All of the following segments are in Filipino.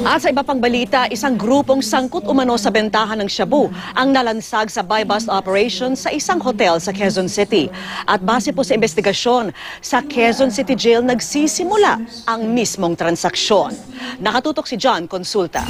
At sa iba pang balita, isang grupong sangkot umano sa bentahan ng shabu ang nalansag sa buy-bust operation sa isang hotel sa Quezon City. At base po sa investigasyon, sa Quezon City Jail nagsisimula ang mismong transaksyon. Nakatutok si John Consulta.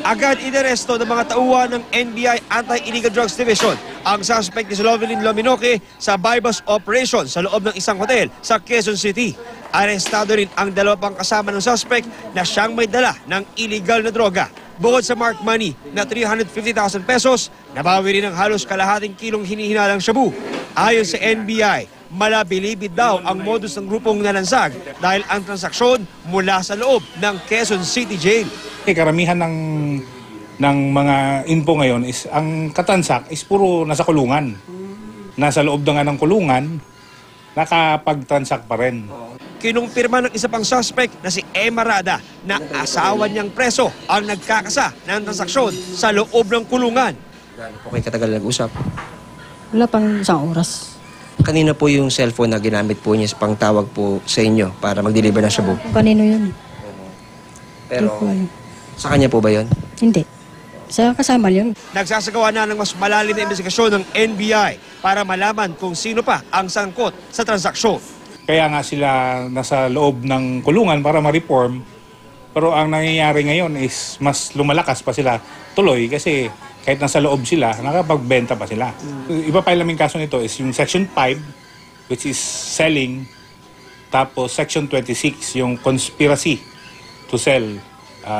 Agad inaresto ng mga tauhan ng NBI Anti-Illegal Drugs Division ang suspect ni Lovelyn Lominoque sa buy-bust operation sa loob ng isang hotel sa Quezon City. Arestado rin ang dalawa pang kasama ng suspect na siyang may dala ng illegal na droga. Bukod sa marked money na 350,000 pesos, nabawi rin ang halos kalahating kilong hinihinalang shabu. Ayon sa NBI, malabilibid daw ang modus ng grupong nalansag dahil ang transaksyon mula sa loob ng Quezon City Jail. Karamihan ng mga info ngayon is ang katansak is puro nasa kulungan. Nasa loob na nga ng kulungan, nakapag-transact pa rin. Kinumpirma ng isa pang suspect na si Emma Rada na asawa niyang preso ang nagkakasa ng transaksyon sa loob ng kulungan. Gaano po kayo katagal nag-usap? Wala pang isang oras. Kanina po yung cellphone na ginamit po niya sa pangtawag po sa inyo para mag-deliver ng shabu. Kanino yun? Pero sa kanya po ba yun? Hindi. Sa kasama yun. Nagsasagawa na ng mas malalim na investigasyon ng NBI para malaman kung sino pa ang sangkot sa transaksyon. Kaya nga sila nasa loob ng kulungan para ma-reform. Pero ang nangyayari ngayon is mas lumalakas pa sila tuloy kasi kahit nasa loob sila, nakapagbenta pa sila. Iba pa ilaming kaso nito is yung Section 5, which is selling, tapos Section 26, yung conspiracy to sell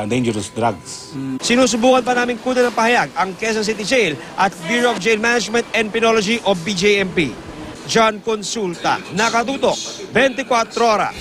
dangerous drugs. Sinusubukan pa namin kunan ng pahayag ang Quezon City Jail at Bureau of Jail Management and Penology o BJMP. John Consulta, nakatutok, 24 oras.